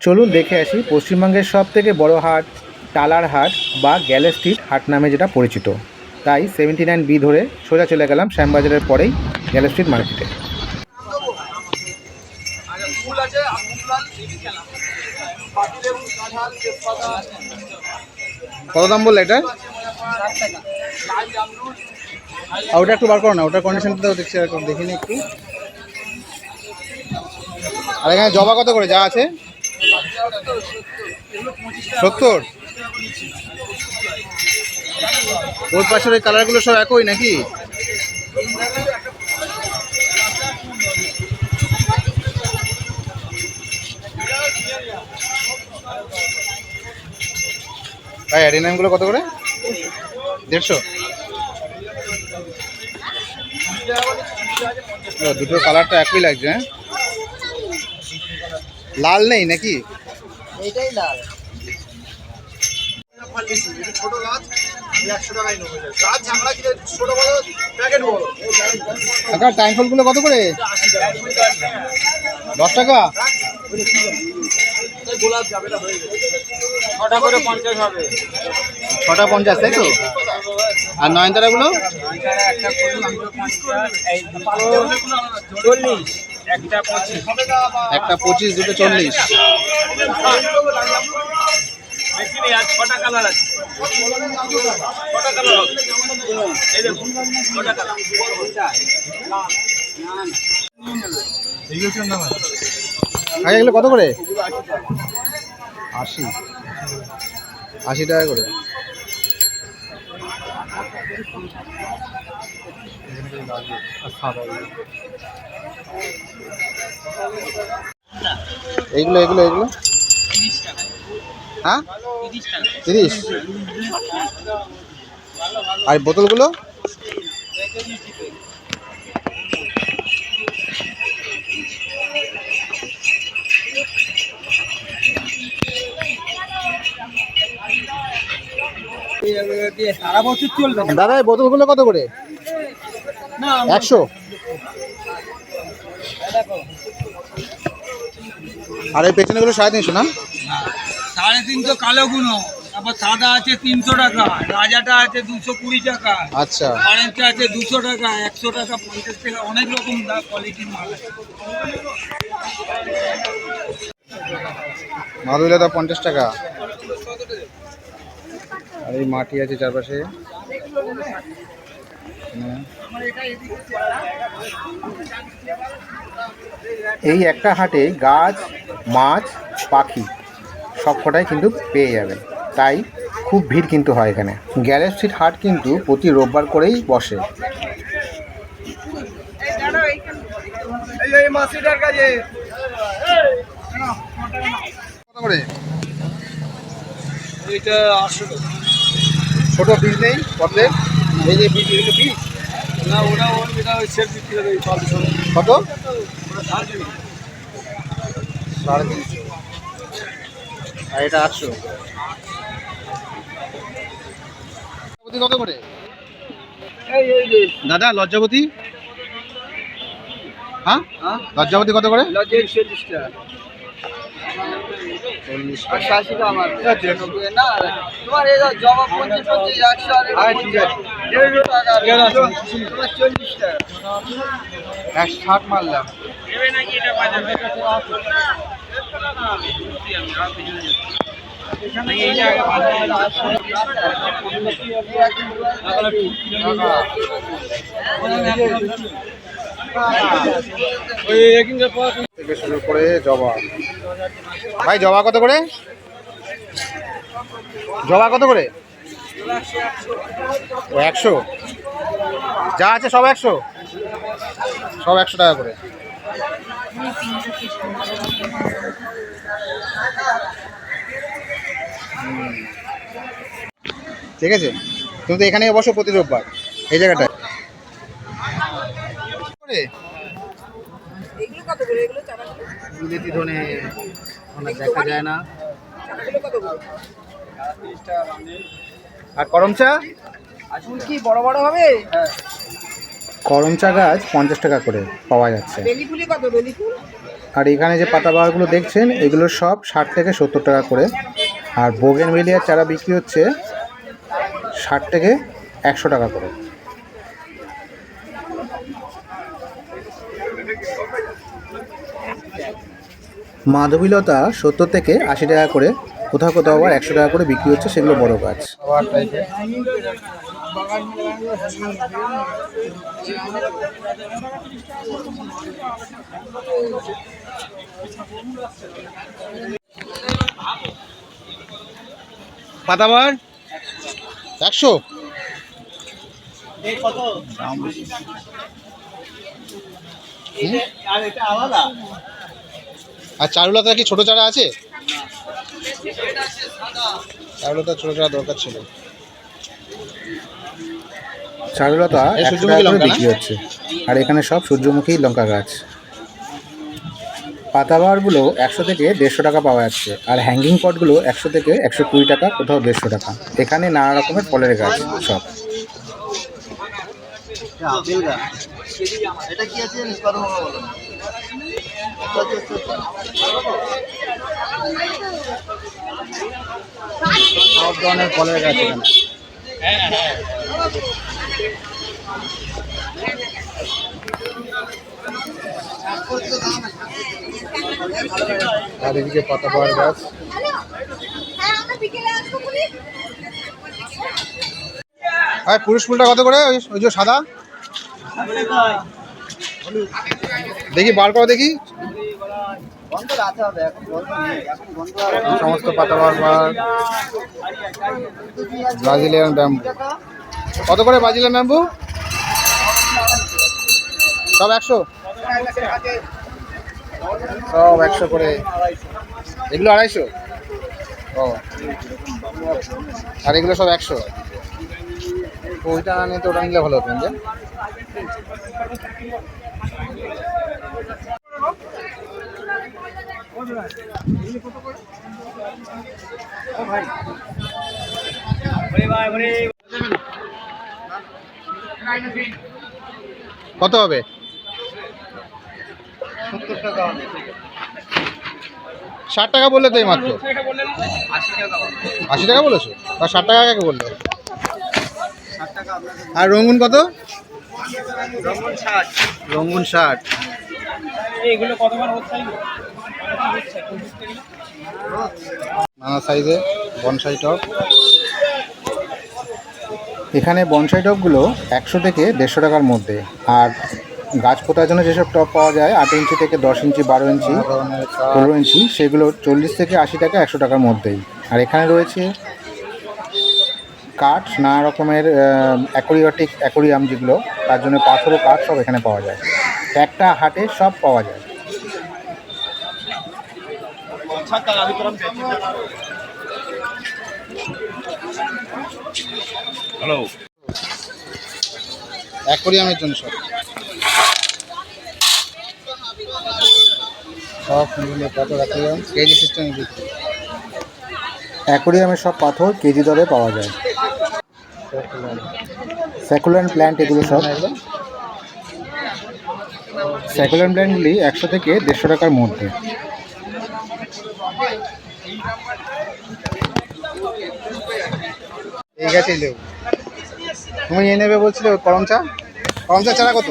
চলুন দেখে আসি পশ্চিমবঙ্গের সবথেকে বড় হাট টালার হাট বা গ্যালে স্ট্রিট হাট নামে যেটা পরিচিত। তাই 79B ধরে সোজা চলে গেলাম শ্যামবাজারের পরেই গ্যালে স্ট্রিট মার্কেটে। কত দাম বললে এটা? ওটা একটু বার করো না, ওটার কন্ডিশনটা দেখছি, দেখিনি একটু। আর এখানে জবা কত করে যা আছে? 70। ওর পাশের ওই কালারগুলো সব একই নাকি? ভাই অ্যাডিনামগুলো কত করে? 150। দুটো কালারটা একই লাগছে। হ্যাঁ, লাল নেই নাকি? এইটাই লাল। টাইম ফলগুলো কত করে? 10 টাকা। ছটা 50, তাই তো? আর নয়নতারাগুলো? একটা 25, দুটো 40। এগুলো কত করে? 80 টাকা করে। এইগুলো এগুলো এগুলো হ্যাঁ 30। আর বোতলগুলো? সারা বছর চলবে দাদা এই বোতলগুলো কত করে? 100। আর এই পেছনেগুলো 350 না? 350 কালো গুনো, তারপর সাদা আছে 300 টাকা, রাজাটা আছে 220 টাকা, আচ্ছা, অরেঞ্জটা আছে 200 টাকা, 100 টাকা, 50 টাকা, অনেক রকম কোয়ালিটির মাল আছে। মাদুরিটা 50 টাকা। আর এই মাটি আছে চারপাশে। এই একটা হাটে গাছ, মাছ, পাখি সব কটাই কিন্তু পেয়ে যাবেন, তাই খুব ভিড় কিন্তু হয় এখানে। গ্যালে স্ট্রিট হাট কিন্তু প্রতি রোববার করেই বসে। কত করে? এটা 800 টাকা। ছোট বীজ নেই পদ্মের? এই যে বীজ, এগুলো বীজ না, ওটা এটা ওই সেট বিক্রি করে কত? ওটা 350। 350। আর এটা 800। কত করে দাদা লজ্জাবতী? হ্যাঁ, লজ্জাবতী কত করে? 40 টাকা। 40 আর 80 টাকা আমার না, তোমার এই জমা 50 100 আর ঠিক আছে 150 টাকা, তোমার 40 টাকা। 160 মারলাম। নেবে নাকি এটা বাজারে? এই জায়গা থেকে শুরু করে জবা। ভাই জবা কত করে? জবা কত করে? 100। যা আছে সব 100? সব 100 টাকা করে। ঠিক আছে, তুমি তো এখানে বসো প্রতি রোববার এই জায়গাটায়। বিলেতি ধনে অনেক দেখা যায় না। আর করম চা? কি বড় বড় হবে? করম চা গাছ 50 টাকা করে পাওয়া যাচ্ছে। বেলি ফুলি কত? বেলি ফুল আর এখানে যে পাতাবাহারগুলো দেখছেন এগুলো সব 60 থেকে 70 টাকা করে। আর বোগেনভেলিয়ার চারা বিক্রি হচ্ছে 60 থেকে 100 টাকা করে। মাধবীলতা 70 থেকে 80 টাকা করে, কোথাও কোথাও আবার 100 টাকা করে বিক্রি হচ্ছে, সেগুলো বড় গাছ। পাতাবাহার 100 আর চারুলতা কি ছোট চারা আছে? চারুলতা ছোট চারা দরকার ছিল। চারুলতা 100 টাকা করে বিক্রি হচ্ছে। আর এখানে সব সূর্যমুখী লঙ্কা গাছ। পাতাবাহারগুলো 100 থেকে 150 টাকা পাওয়া যাচ্ছে। আর হ্যাঙ্গিং পটগুলো 100 থেকে 120 টাকা, কোথাও 150 টাকা। এখানে নানা রকমের ফলের গাছ সব। এটা কি আছে সব ধরনের ফলের গাছ এখানে। আর এদিকে পাতাবাহার গাছ। আর পুরুষ ফুলটা কত করে? ওই যে সাদা, দেখি বার করো দেখি। সমস্ত পাতাবাহার ব্রাজিলিয়ান ব্যাম্বু কত করে? ব্রাজিলিয়ান ব্যাম্বু সব 100, সব 100 করে। এগুলো 250। ও, আর এগুলো সব 100। ওইটা না নিয়ে তো ওটা নিলে ভালো হতো। কত হবে? 60 টাকা বললে তো এই মাত্র। 80 টাকা বলেছো? আর 60 টাকা কাকে বললে? আর রঙুন কত? রঙুন 60। নানা সাইজে বনসাই টব। এখানে বনসাই টবগুলো 100 থেকে 150 টাকার মধ্যে। আর গাছ পোতার জন্য যেসব টব পাওয়া যায় 8 ইঞ্চি থেকে 10 ইঞ্চি, 12 ইঞ্চি, 15 ইঞ্চি, সেগুলো 40 থেকে 80 টাকা, 100 টাকার মধ্যেই। আর এখানে রয়েছে কাঠ, নানা রকমের অ্যাকোরিয়াম যেগুলো, তার জন্য পাথর ও কাঠ সব এখানে পাওয়া যায়। একটা হাটে সব পাওয়া যায়। হ্যালো, অ্যাকোরিয়ামের জন্য সব পাথর, অ্যাকোরিয়াম কেজি সিস্টেমে বিক্রি। অ্যাকোরিয়ামের সব পাথর কেজি দরে পাওয়া যায়। স্যাকুলেন্ট প্ল্যান্ট, এগুলো সব স্যাকুলেন্ট প্ল্যান্টগুলি 100 থেকে 150 টাকার মধ্যে। এই গাছে লেবু তুমি নিয়ে নেবে বলছিলে। করম চা চারা কত?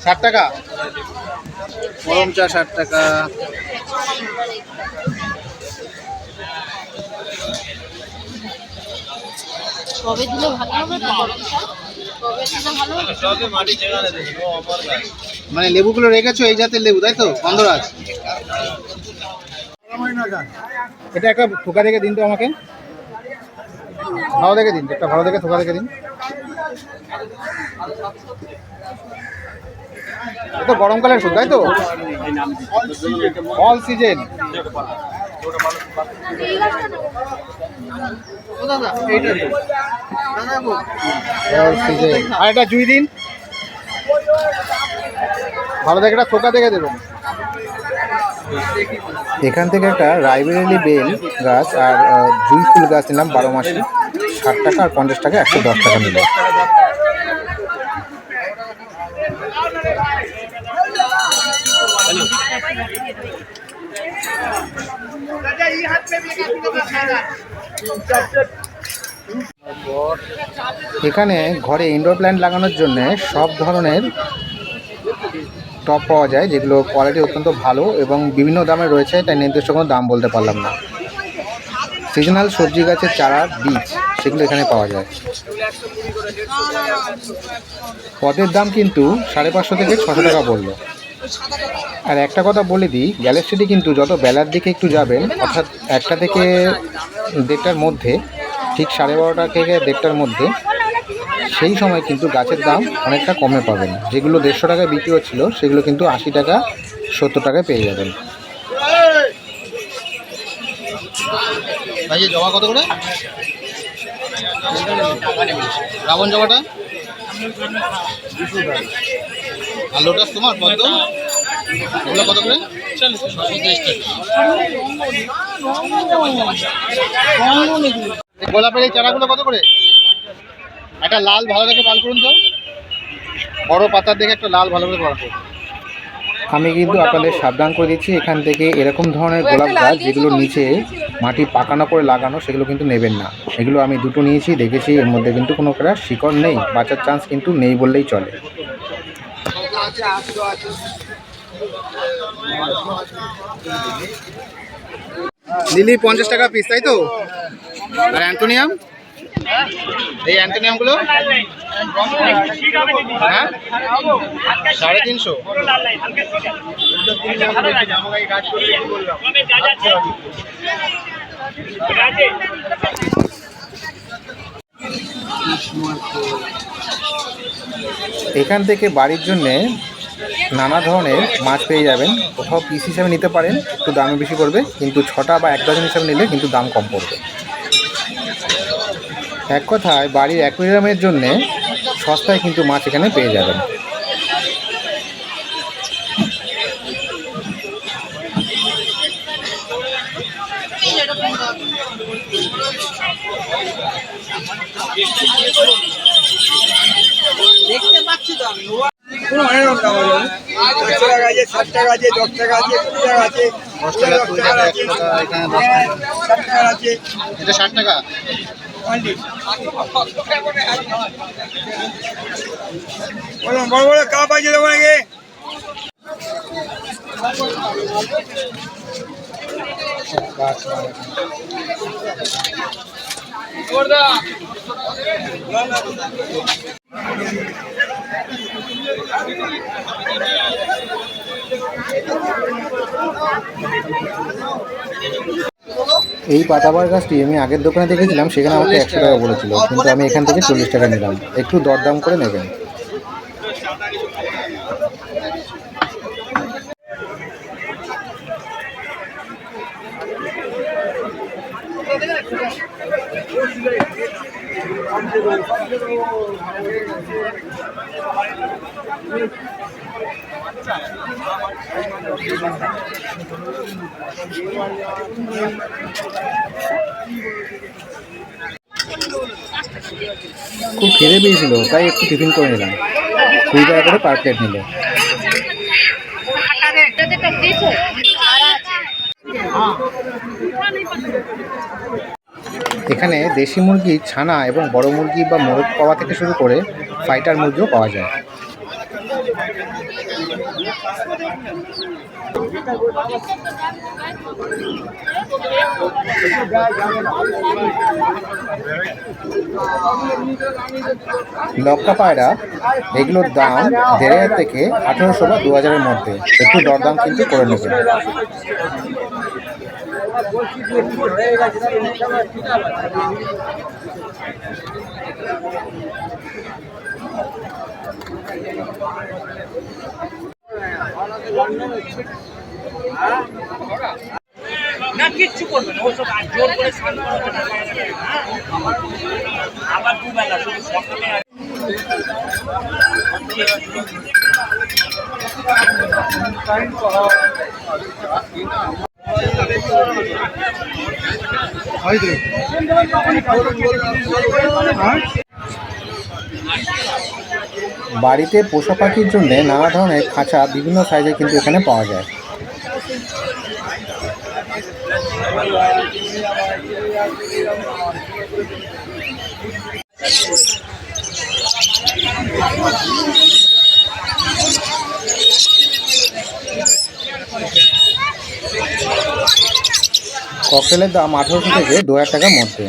60 টাকা। করম চা 60 টাকা। মানে লেবুগুলো রেখেছো এই জাতের লেবু, তাই তো? গন্ধরাজ। এটা একটা থোকা দেখে দিন তো আমাকে, ভালো দেখে দিন, একটা ভালো দেখে থোকা দেখে দিন। এটা গরমকালের ফুল, তাই তো? All season. আর এটা জুই দিন, ভালো দেখে একটা থোকা দেখে দেবেন। এখান থেকে একটা রাইবেরিলি বেল গাছ আর জুই ফুল গাছ নিলাম 12 মাসে, 60 টাকা। আর 50 টাকা 110 টাকা নিল। এখানে ঘরে ইনডোর প্ল্যান্ট লাগানোর জন্য সব ধরনের টব পাওয়া যায়, যেগুলো কোয়ালিটি অত্যন্ত ভালো এবং বিভিন্ন দামে রয়েছে, তাই নির্দিষ্ট কোনো দাম বলতে পারলাম না। সিজনাল সবজি গাছের চারা বীজ সেগুলো এখানে পাওয়া যায়। পদের দাম কিন্তু 550 থেকে 600 টাকা বললো। আর একটা কথা বলে দিই, গ্যালাক্সিটি কিন্তু যত বেলার দিকে একটু যাবেন, অর্থাৎ 1টা থেকে 1:30টার মধ্যে, ঠিক 12:30 থেকে 1:30টার মধ্যে, সেই সময় কিন্তু গাছের দাম অনেকটা কমে পাবেন। যেগুলো 150 টাকায় বিক্রি হচ্ছিল সেগুলো কিন্তু 80 টাকা 70 টাকায় পেয়ে যাবেন। ভাই জবা কত করে? রাবণ জবাটা আর লোটাস তোমার পদ্ম ওগুলো কত করে? গোলাপের এই চারাগুলো কত করে? একটা লাল ভালো দেখে বার করুন তো, বড় পাতার দেখে একটা লাল ভালো করে বার করুন। আমি কিন্তু আপনাদের সাবধান করে দিচ্ছি, এখান থেকে এরকম ধরনের গোলাপ গাছ যেগুলো নিচে মাটি পাকানো করে লাগানো, সেগুলো কিন্তু নেবেন না। এগুলো আমি দুটো নিয়েছি, দেখেছি, এর মধ্যে কিন্তু কোনো শিকড় নেই, বাঁচার চান্স কিন্তু নেই বললেই চলে। লিলি 50 টাকা পিস, তাই তো? আর অ্যান্থোনিয়াম, এই অ্যান্থোনিয়ামগুলো হ্যাঁ 350। এখান থেকে বাড়ির জন্যে নানা ধরনের মাছ পেয়ে যাবেন। কোথাও পিস হিসাবে নিতে পারেন, একটু দামে বেশি পড়বে, কিন্তু 6টা বা 1 ডজন হিসাবে নিলে কিন্তু দাম কম পড়বে। এক কথায় বাড়ির অ্যাকুয়ারিয়ামের জন্যে সস্তায় কিন্তু মাছ এখানে পেয়ে যাবেন। দেখতে পাচ্ছি তো আমি অনেক রকম দাম আছে। 60 টাকা আছে, 60 টাকা আছে, 10 টাকা আছে, 20 টাকা আছে, 10 টাকা, 20 টাকা, 1 টাকা, এখানে 10 টাকা, 60 টাকা আছে। এটা 60 টাকা। বড় বড় কাপ আছে তোমার নাকি? এই পাতাবাহার গাছটি আমি আগের দোকানে দেখেছিলাম, সেখানে আমাকে 100 টাকা বলেছিল, কিন্তু আমি এখান থেকে 40 টাকা নিলাম। একটু দরদাম করে নেবেন। খুব খিদে পেয়েছিল, তাই একটু টিফিন করে নিলাম। 20 টাকা করে পার প্লেট নিল। এখানে দেশি মুরগির ছানা এবং বড় মুরগি বা মোরগ পাওয়া থেকে শুরু করে ফাইটার মুরগিও পাওয়া যায়। লক্কা পায়রা, এগুলোর দাম 1500 থেকে 1800 বা 2000-এর মধ্যে। একটু দরদাম কিন্তু করে নেবেন। না কিচ্ছু করবে না, ওসব আর জোর করে স্নান করাবে না। আবার দুবেলা শুধু সকালে আর বাড়িতে পোষা পাখির জন্য নানা ধরনের খাঁচা বিভিন্ন সাইজে কিন্তু এখানে পাওয়া যায়। ককটেলের দাম 1800 থেকে 2000 টাকার মধ্যে।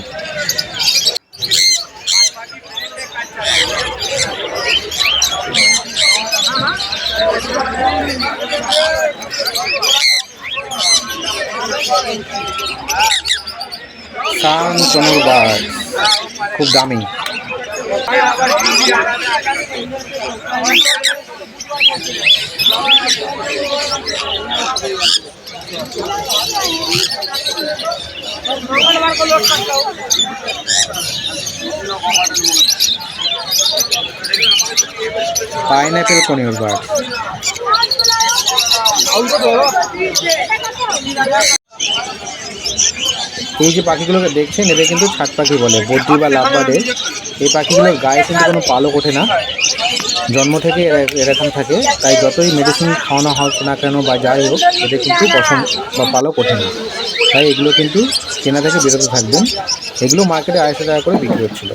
শান্তনুর বার্ড খুব দামি। Pineapple conure bird. এই যে পাখিগুলোকে দেখছেন এদের কিন্তু ছাট পাখি বলে, বদ্রি বা লাভবার্ডে। এই পাখিগুলোর গায়ে কিন্তু কোনো পালক ওঠে না, জন্ম থেকে এরকম থাকে। তাই যতই মেডিসিন খাওয়ানো হোক না কেন বা যাই হোক, এদের কিন্তু পশম বা পালক ওঠে না। তাই এগুলো কিন্তু কেনা থেকে বেরোতে থাকবেন। এগুলো মার্কেটে 250 টাকা করে বিক্রি হচ্ছিল।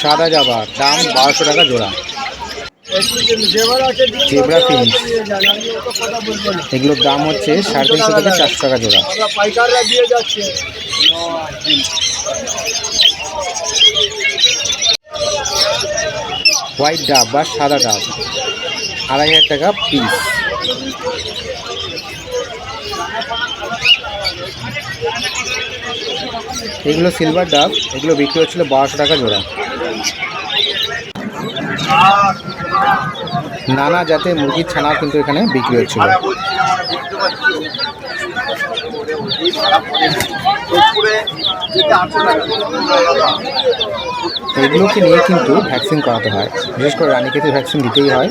সাদা জাবা দাম 1200 টাকা জোড়া। জেব্রা ফিঞ্চ এগুলোর দাম হচ্ছে 350 থেকে 400 টাকা জোড়া। হোয়াইট ডাব বা সাদা ডাব 2500 টাকা পিস। এগুলো সিলভার ডাব, এগুলো বিক্রি হচ্ছিল 1200 টাকা জোড়া। নানা জাতের মুরগির ছানা কিন্তু এখানে বিক্রি হচ্ছিল। এগুলোকে নিয়ে কিন্তু ভ্যাকসিন করাতে হয়, বিশেষ করে রানীক্ষেতের ভ্যাকসিন দিতেই হয়।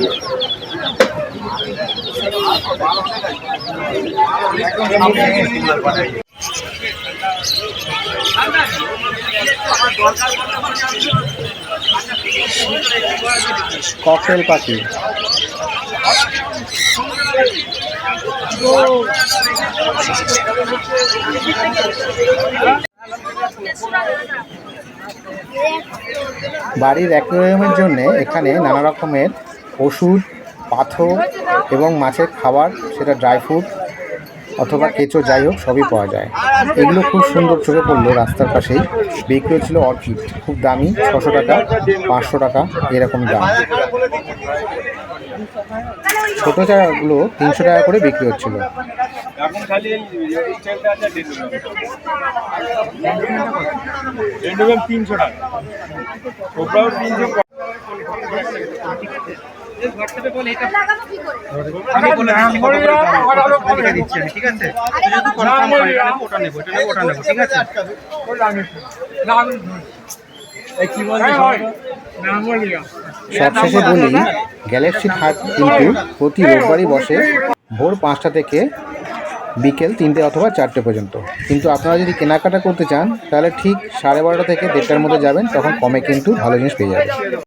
ককটেল পাখি বাড়ির অ্যাকোয়ারিয়ামের জন্য এখানে নানা রকমের ওষুধ, পাথর এবং মাছের খাবার, সেটা ড্রাই ফ্রুট অথবা কেঁচো যাই হোক সবই পাওয়া যায়। এগুলো খুব সুন্দর চোখে পড়লো। রাস্তার পাশেই বিক্রি হচ্ছিল অর্কিড, খুব দামি, 600 টাকা 500 টাকা এরকম দাম। ছোট চারাগুলো 300 টাকা করে বিক্রি হচ্ছিল। ঠিক আছে, সবশেষে বলি, গ্যালাক্সির হাট কিন্তু প্রতি রোববারই বসে ভোর 5টা থেকে বিকেল 3টে অথবা 4টে পর্যন্ত। কিন্তু আপনারা যদি কেনাকাটা করতে চান তাহলে ঠিক 12:30 থেকে 1:30টার মধ্যে যাবেন, তখন কমে কিন্তু ভালো জিনিস পেয়ে যাবেন।